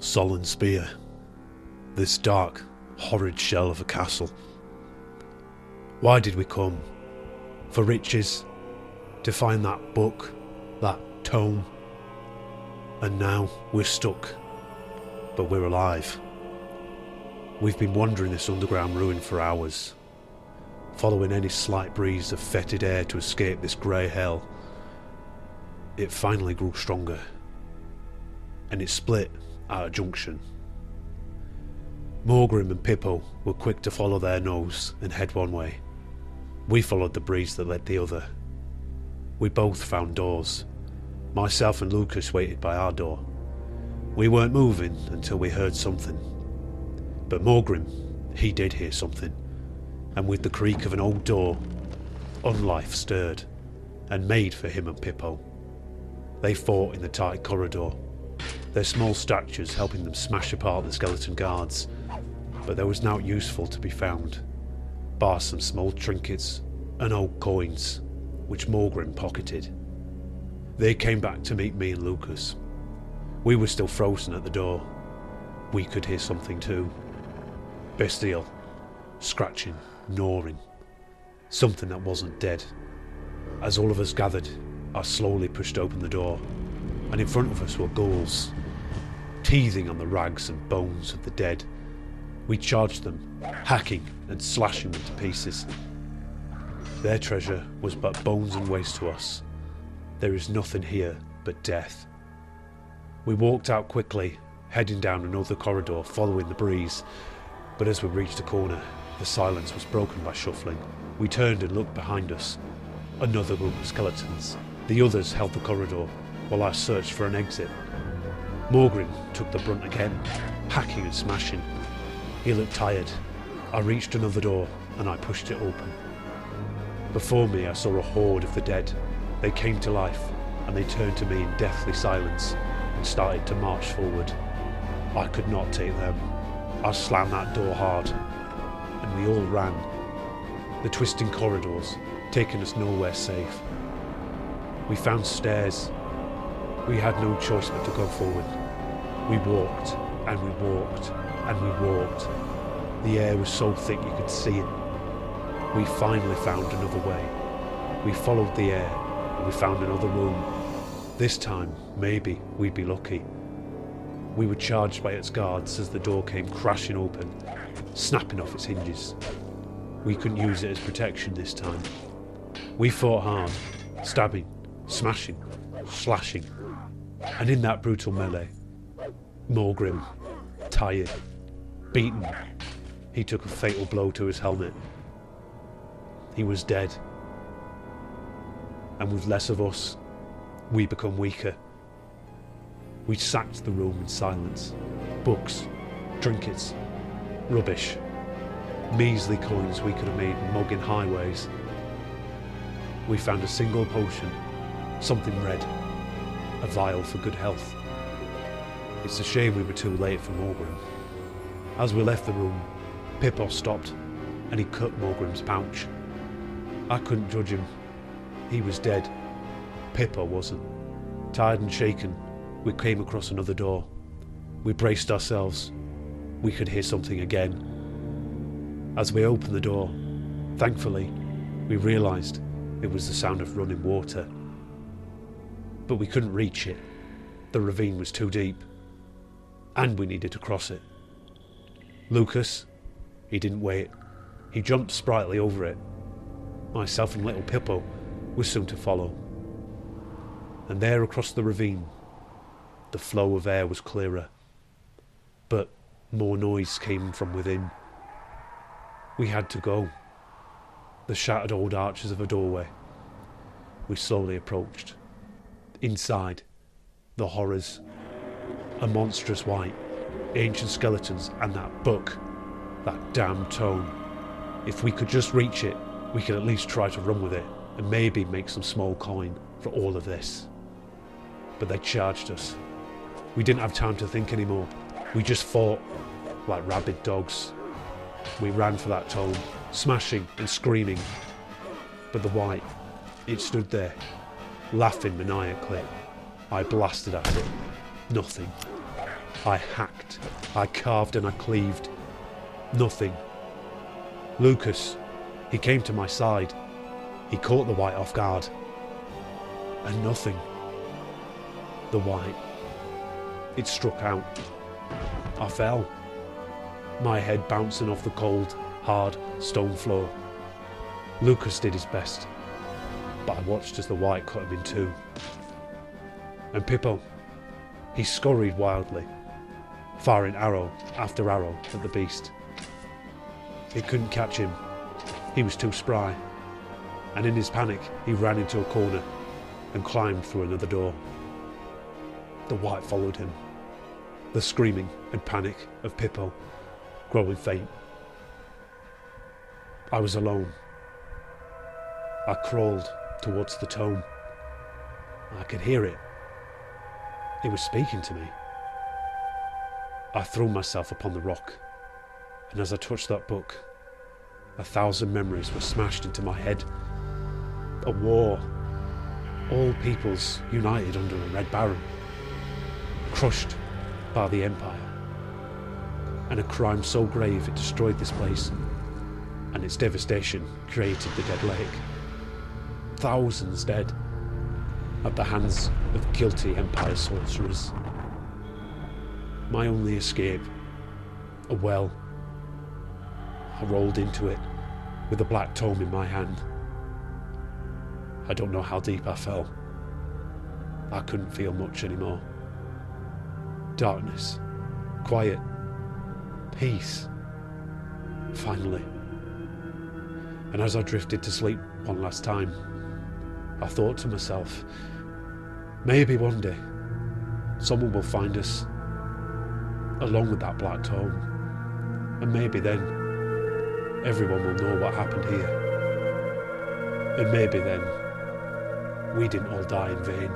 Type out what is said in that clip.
Sullen Spear. This dark, horrid shell of a castle. Why did we come? For riches? To find that book? That tome? And now we're stuck. But we're alive. We've been wandering this underground ruin for hours, following any slight breeze of fetid air to escape this grey hell. It finally grew stronger, and it split at a junction. Morgrim and Pippo were quick to follow their nose and head one way. We followed the breeze that led the other. We both found doors. Myself and Lucas waited by our door. We weren't moving until we heard something. But Morgrim, he did hear something, and with the creak of an old door, unlife stirred, and made for him and Pippo. They fought in the tight corridor, their small statures helping them smash apart the skeleton guards, but there was naught useful to be found, bar some small trinkets and old coins, which Morgrim pocketed. They came back to meet me and Lucas. We were still frozen at the door. We could hear something too. Bestial, scratching, gnawing, something that wasn't dead. As all of us gathered, I slowly pushed open the door, and in front of us were ghouls, teething on the rags and bones of the dead. We charged them, hacking and slashing them to pieces. Their treasure was but bones and waste to us. There is nothing here but death. We walked out quickly, heading down another corridor following the breeze, but as we reached a corner, the silence was broken by shuffling. We turned and looked behind us. Another group of skeletons. The others held the corridor, while I searched for an exit. Morgrim took the brunt again, hacking and smashing. He looked tired. I reached another door, and I pushed it open. Before me I saw a horde of the dead. They came to life, and they turned to me in deathly silence, and started to march forward. I could not take them. I slammed that door hard, and we all ran. The twisting corridors, taking us nowhere safe. We found stairs. We had no choice but to go forward. We walked, and we walked, and we walked. The air was so thick you could see it. We finally found another way. We followed the air, and we found another room. This time, maybe we'd be lucky. We were charged by its guards as the door came crashing open, snapping off its hinges. We couldn't use it as protection this time. We fought hard, stabbing, smashing, slashing, and in that brutal melee, Morgrim, tired, beaten, he took a fatal blow to his helmet. He was dead, and with less of us, we become weaker. We sacked the room in silence. Books, trinkets, rubbish, measly coins we could have made mugging highways. We found a single potion, something red, a vial for good health. It's a shame we were too late for Morgrim. As we left the room, Pippo stopped, and he cut Morgrim's pouch. I couldn't judge him. He was dead. Pippo wasn't. Tired and shaken, we came across another door. We braced ourselves. We could hear something again. As we opened the door, thankfully, we realised it was the sound of running water. But we couldn't reach it. The ravine was too deep, and we needed to cross it. Lucas, he didn't wait. He jumped sprightly over it. Myself and little Pippo were soon to follow. And there across the ravine, the flow of air was clearer, but more noise came from within. We had to go. The shattered old arches of a doorway. We slowly approached. Inside, the horrors. A monstrous white, ancient skeletons, and that book, that damned tome. If we could just reach it, we could at least try to run with it, and maybe make some small coin for all of this. But they charged us. We didn't have time to think anymore. We just fought like rabid dogs. We ran for that tome, smashing and screaming. But the white, it stood there, laughing maniacally. I blasted at it. Nothing. I hacked, I carved and I cleaved. Nothing. Lucas, he came to my side. He caught the white off guard. And nothing. The white. It struck out. I fell. My head bouncing off the cold, hard stone floor. Lucas did his best, but I watched as the white cut him in two. And Pippo, he scurried wildly, firing arrow after arrow at the beast. It couldn't catch him. He was too spry, and in his panic he ran into a corner and climbed through another door. The white followed him, the screaming and panic of Pippo growing faint. I was alone. I crawled towards the tome. I could hear it. It was speaking to me. I threw myself upon the rock, and as I touched that book, 1,000 memories were smashed into my head. A war, all peoples united under a Red Baron, crushed by the Empire, and a crime so grave it destroyed this place, and its devastation created the Dead Lake. Thousands dead at the hands of guilty Empire sorcerers. My only escape, a well. I rolled into it with a black tome in my hand. I don't know how deep I fell. I couldn't feel much anymore. Darkness, quiet, peace. Finally. And as I drifted to sleep one last time, I thought to myself, maybe one day someone will find us along with that black tome, and maybe then everyone will know what happened here, and maybe then we didn't all die in vain.